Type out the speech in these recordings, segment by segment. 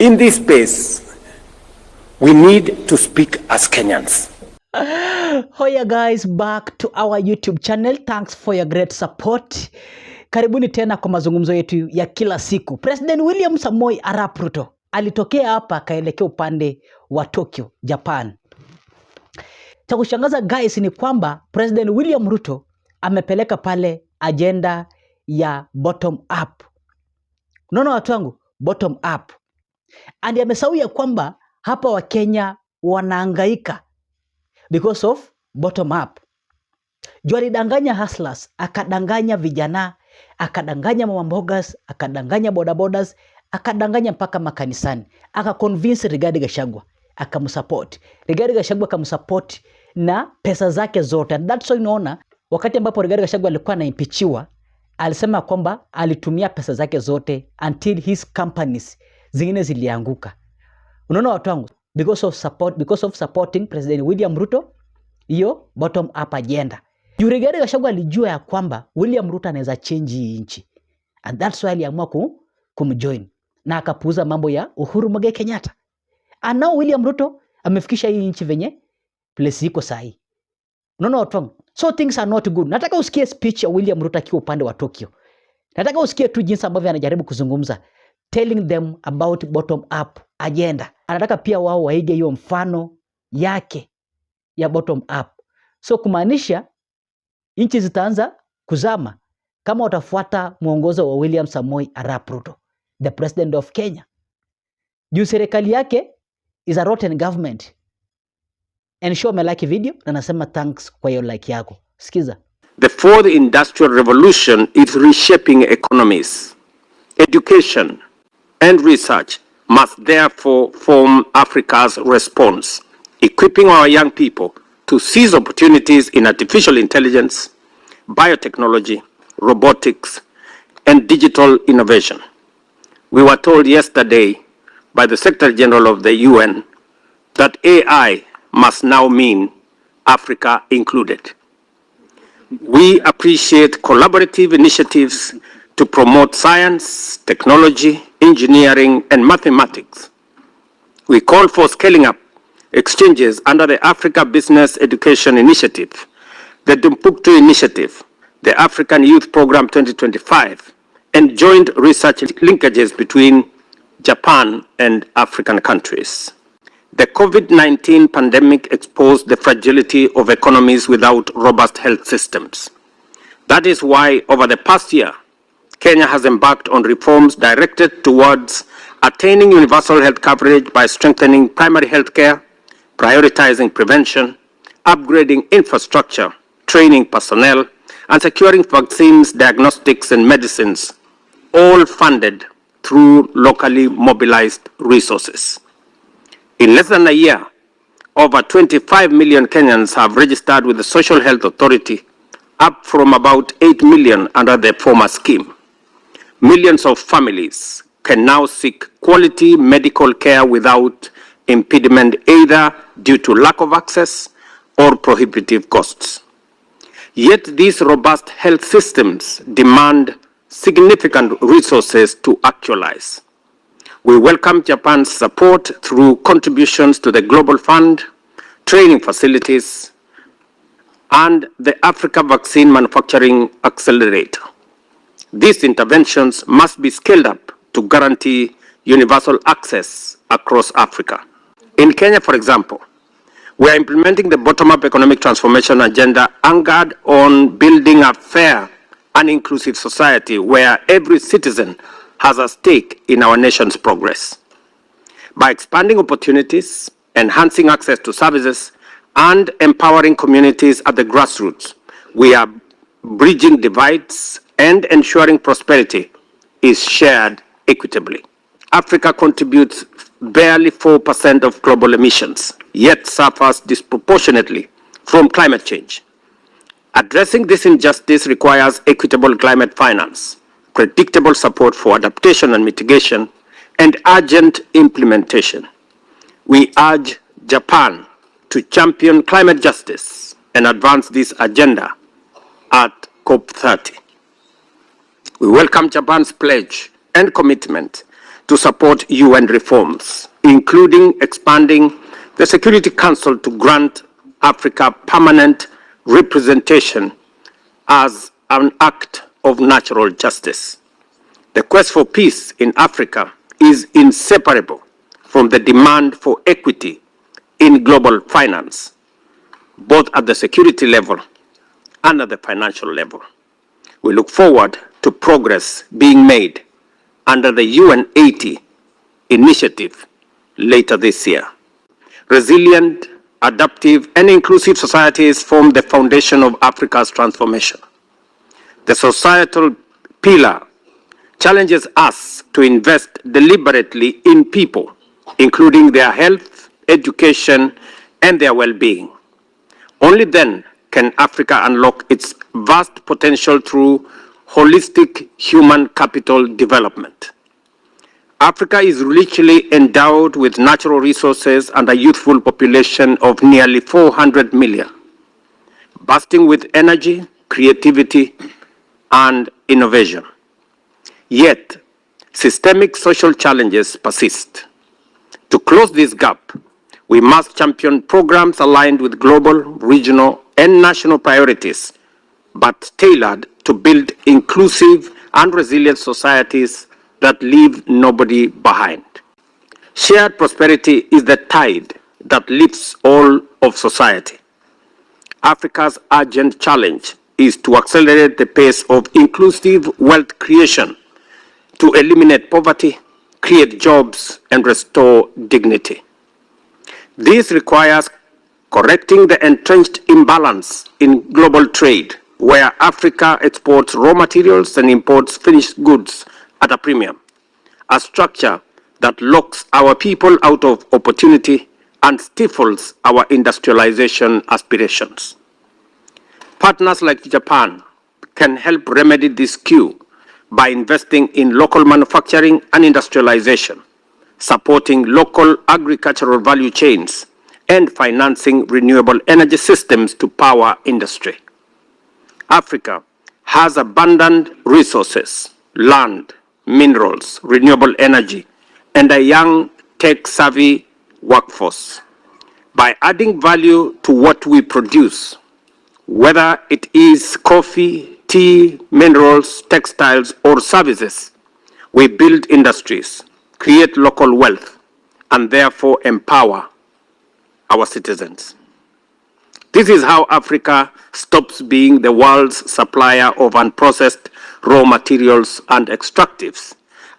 In this space, we need to speak as Kenyans. Hoya guys, back to our YouTube channel. Thanks for your great support. Karibuni tena kwa mazungumzo yetu ya kila siku. President William Samoei Arap Ruto alitokea hapa akaelekea upande wa Tokyo, Japan. Cha kushangaza guys ni kwamba President William Ruto amepeleka pale agenda ya bottom up. Unaona watu wangu, bottom up. And amesahau ya kwamba hapa wa Kenya wanahangaika because of bottom up. Juu alidanganya hustlers, akadanganya vijana, akadanganya mama mbogas, akadanganya bodabodas, akadanganya mpaka makanisani. Akaconvince Rigathi Gachagua, akamsupport. Rigathi Gachagua akamsupport na pesa zake zote. And that's why unaona wakati ambapo Rigathi Gachagua alikuwa anaimpichiwa, alisema kwamba alitumia pesa zake zote until his companies zingine zilianguka. Unaona watu wangu, because of supporting President William Ruto, hiyo bottom up agenda. Rigathi Gachagua alijua ya kwamba William Ruto anaweza change hii nchi. And that's why aliamua kumjoin. Na akapuuza mambo ya Uhuru Muigai Kenyatta. And now William Ruto amefikisha hii nchi venye place iko sahi. Unaona watu wangu? So things are not good. Nataka usikie speech ya William Ruto akiwa upande wa Tokyo. Nataka usikie tu jinsi ambavyo anajaribu kuzungumza, telling them about bottom up agenda. Anataka pia wao waige hiyo mfano yake ya bottom up. So kumaanisha nchi zitaanza kuzama kama watafuata mwongozo wa William Samoei Arap Ruto, the president of Kenya. Juu serikali yake is a rotten government. And show me like video na nasema thanks kwa hiyo like yako. Sikiza. The fourth industrial revolution is reshaping economies. Education and research must therefore form Africa's response, equipping our young people to seize opportunities in artificial intelligence, biotechnology, robotics, and digital innovation. We were told yesterday by the Secretary General of the UN that AI must now mean Africa included. We appreciate collaborative initiatives to promote science, technology, engineering, and mathematics. We call for scaling up exchanges under the Africa Business Education Initiative, the Timbuktu Initiative, the African Youth Program 2025, and joint research linkages between Japan and African countries. The COVID-19 pandemic exposed the fragility of economies without robust health systems. That is why, over the past year, Kenya has embarked on reforms directed towards attaining universal health coverage by strengthening primary health care, prioritizing prevention, upgrading infrastructure, training personnel, and securing vaccines, diagnostics, and medicines, all funded through locally mobilized resources. In less than a year, over 25 million Kenyans have registered with the Social Health Authority, up from about 8 million under the former scheme. Millions of families can now seek quality medical care without impediment, either due to lack of access or prohibitive costs. Yet these robust health systems demand significant resources to actualize. We welcome Japan's support through contributions to the Global Fund, training facilities, and the Africa Vaccine Manufacturing Accelerator. These interventions must be scaled up to guarantee universal access across Africa. In Kenya, for example, we are implementing the bottom-up economic transformation agenda anchored on building a fair and inclusive society where every citizen has a stake in our nation's progress. By expanding opportunities, enhancing access to services, and empowering communities at the grassroots, we are bridging divides and ensuring prosperity is shared equitably. Africa contributes barely 4% of global emissions, yet suffers disproportionately from climate change. Addressing this injustice requires equitable climate finance, predictable support for adaptation and mitigation, and urgent implementation. We urge Japan to champion climate justice and advance this agenda at COP30. We welcome Japan's pledge and commitment to support UN reforms, including expanding the Security Council to grant Africa permanent representation as an act of natural justice. The quest for peace in Africa is inseparable from the demand for equity in global finance, both at the security level and at the financial level. We look forward to progress being made under the UN 80 initiative later this year. Resilient, adaptive, and inclusive societies form the foundation of Africa's transformation. The societal pillar challenges us to invest deliberately in people, including their health, education, and their well-being. Only then can Africa unlock its vast potential through holistic human capital development. Africa is richly endowed with natural resources and a youthful population of nearly 400 million, bursting with energy, creativity, and innovation. Yet, systemic social challenges persist. To close this gap, we must champion programs aligned with global, regional, and national priorities, but tailored to build inclusive and resilient societies that leave nobody behind. Shared prosperity is the tide that lifts all of society. Africa's urgent challenge is to accelerate the pace of inclusive wealth creation, to eliminate poverty, create jobs, and restore dignity. This requires correcting the entrenched imbalance in global trade, where Africa exports raw materials and imports finished goods at a premium, a structure that locks our people out of opportunity and stifles our industrialization aspirations. Partners like Japan can help remedy this skew by investing in local manufacturing and industrialization, supporting local agricultural value chains, and financing renewable energy systems to power industry. Africa has abundant resources, land, minerals, renewable energy, and a young tech-savvy workforce. By adding value to what we produce, whether it is coffee, tea, minerals, textiles, or services, we build industries, create local wealth, and therefore empower our citizens. This is how Africa stops being the world's supplier of unprocessed raw materials and extractives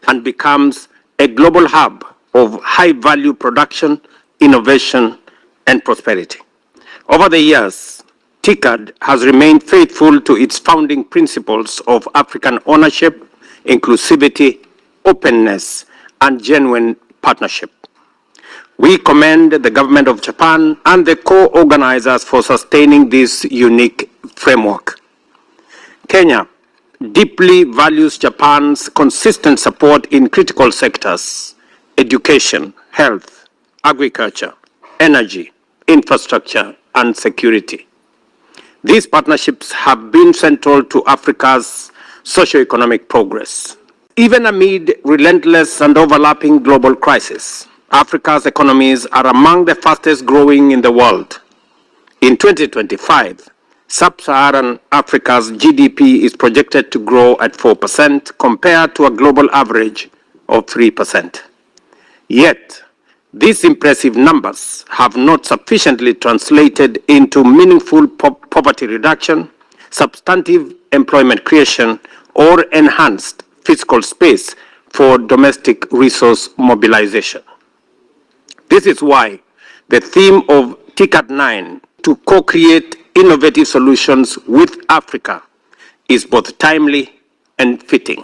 and becomes a global hub of high-value production, innovation, and prosperity. Over the years, TICAD has remained faithful to its founding principles of African ownership, inclusivity, openness, and genuine partnership. We commend the government of Japan and the co-organizers for sustaining this unique framework. Kenya deeply values Japan's consistent support in critical sectors: education, health, agriculture, energy, infrastructure, and security. These partnerships have been central to Africa's socio-economic progress. Even amid relentless and overlapping global crises, Africa's economies are among the fastest growing in the world. In 2025, Sub-Saharan Africa's GDP is projected to grow at 4% compared to a global average of 3%. Yet, these impressive numbers have not sufficiently translated into meaningful poverty reduction, substantive employment creation, or enhanced fiscal space for domestic resource mobilization. This is why the theme of TICAD 9, to co-create innovative solutions with Africa, is both timely and fitting.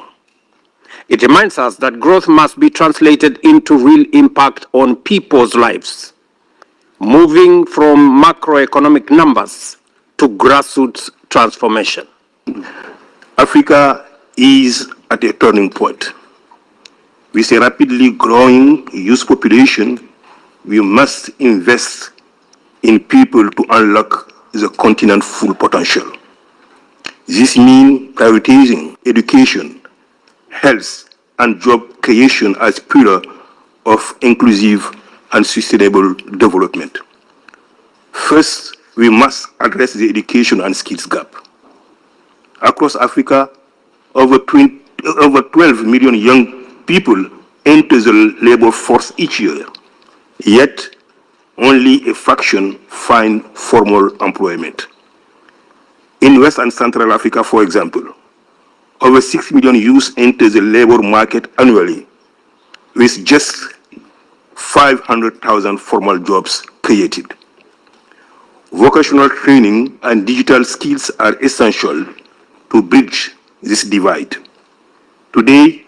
It reminds us that growth must be translated into real impact on people's lives, moving from macroeconomic numbers to grassroots transformation. Africa is at a turning point. With a rapidly growing youth population, we must invest in people to unlock the continent's full potential. This means prioritizing education, health, and job creation as pillar of inclusive and sustainable development. First, we must address the education and skills gap. Across Africa, over 12 million young people enter the labor force each year, yet only a fraction find formal employment. In West and Central Africa, for example, over 6 million youths enter the labor market annually, with just 500,000 formal jobs created. Vocational training and digital skills are essential to bridge this divide. Today,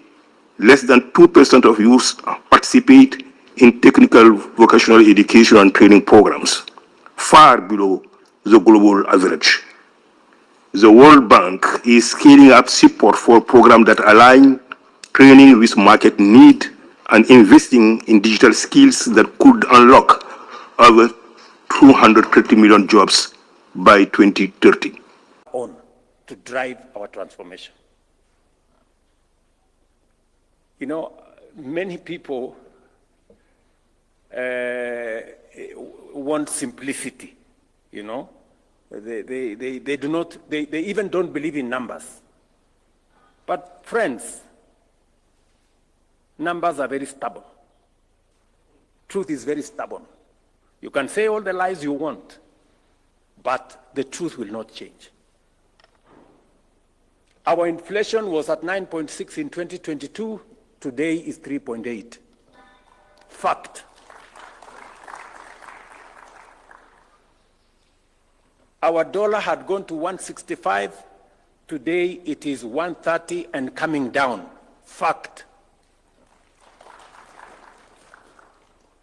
less than 2% of youths participate in technical vocational education and training programs, far below the global average. The World Bank is scaling up support for programs that align training with market need and investing in digital skills that could unlock over 230 million jobs by 2030. On to drive our transformation. You know, many people want simplicity, you know. They do not, they even don't believe in numbers. But friends, numbers are very stubborn. Truth is very stubborn. You can say all the lies you want, but the truth will not change. Our inflation was at 9.6 in 2022. Today is 3.8. Fact. Our dollar had gone to 165. Today it is 130 and coming down. Fact.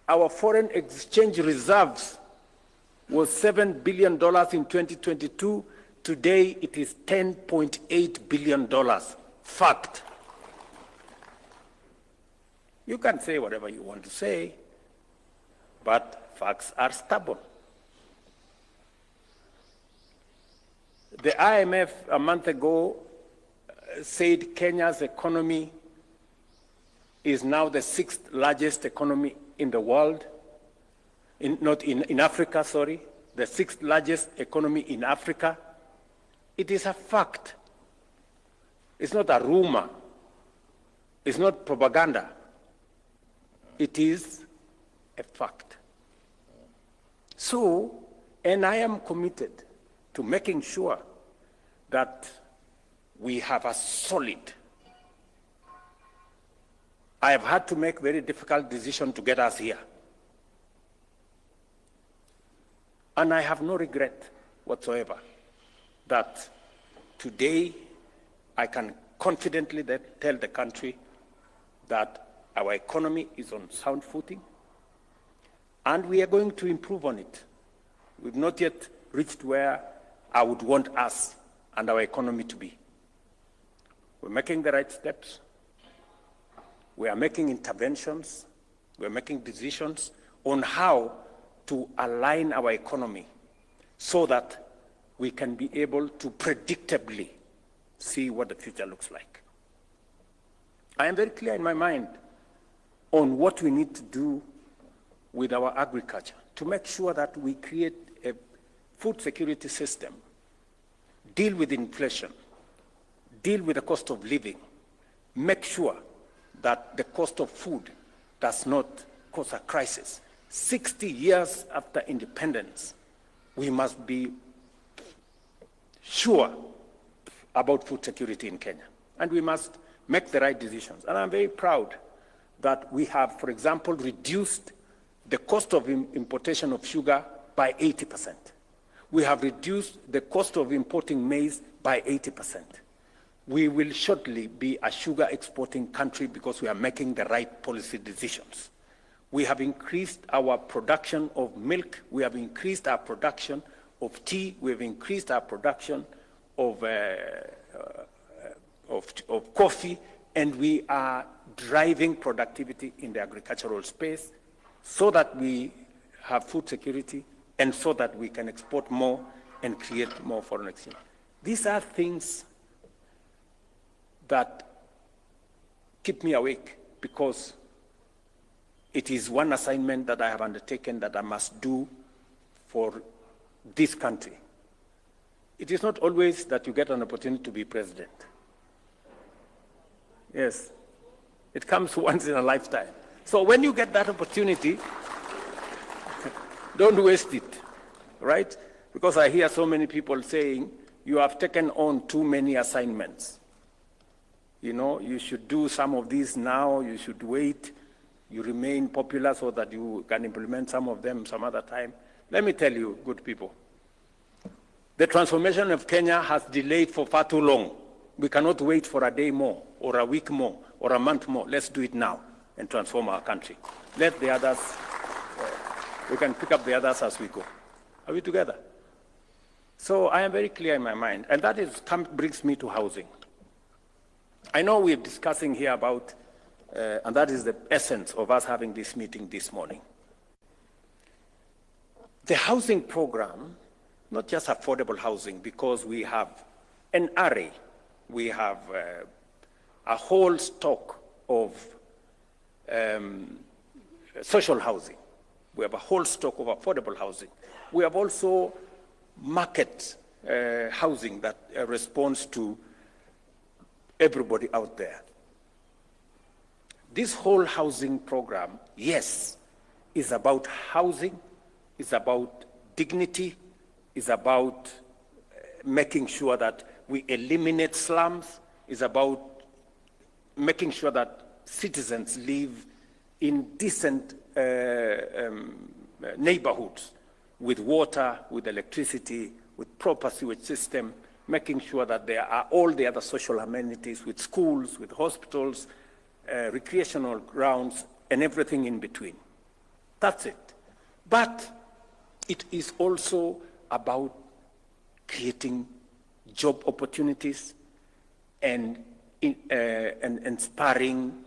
Our foreign exchange reserves was $7 billion in 2022. Today it is $10.8 billion. Fact. You can say whatever you want to say, but facts are stubborn. The IMF a month ago said Kenya's economy is now the 6th largest economy in the world, not in Africa, sorry, the 6th largest economy in Africa. It is a fact. It's not a rumor. It's not propaganda. It is a fact. So, and I am committed to making sure that we have a solid. I have had to make very difficult decisions to get us here. And I have no regret whatsoever that today I can confidently tell the country that our economy is on sound footing and we are going to improve on it. We've not yet reached where I would want us and our economy to be. We're making the right steps. We are making interventions. We're making decisions on how to align our economy so that we can be able to predictably see what the future looks like. I am very clear in my mind on what we need to do with our agriculture to make sure that we create a food security system, deal with inflation, deal with the cost of living, make sure that the cost of food does not cause a crisis. 60 years after independence, we must be sure about food security in Kenya. And we must make the right decisions. And I'm very proud that we have, for example, reduced the cost of importation of sugar by 80%. We have reduced the cost of importing maize by 80%. We will shortly be a sugar exporting country because we are making the right policy decisions. We have increased our production of milk. We have increased our production of tea. We have increased our production of coffee, and we are driving productivity in the agricultural space so that we have food security and so that we can export more and create more foreign exchange. These are things that keep me awake, because it is one assignment that I have undertaken that I must do for this country. It is not always that you get an opportunity to be president. Yes, it comes once in a lifetime. So when you get that opportunity, don't waste it, right? Because I hear so many people saying, you have taken on too many assignments. You know, you should do some of these now, you should wait, you remain popular so that you can implement some of them some other time. Let me tell you, good people, the transformation of Kenya has delayed for far too long. We cannot wait for a day more, or a week more, or a month more. Let's do it now and transform our country. Let the others, we can pick up the others as we go. Are we together? So I am very clear in my mind, and that brings me to housing. I know we're discussing here about, and that is the essence of us having this meeting this morning. The housing program, not just affordable housing, because we have an array, we have a whole stock of social housing. We have a whole stock of affordable housing. We have also market housing that responds to everybody out there. This whole housing program, yes, is about housing, is about dignity, is about making sure that we eliminate slums, is about making sure that citizens live in decent neighborhoods with water, with electricity, with proper sewage system, making sure that there are all the other social amenities with schools, with hospitals, recreational grounds, and everything in between. That's it. But it is also about creating job opportunities and inspiring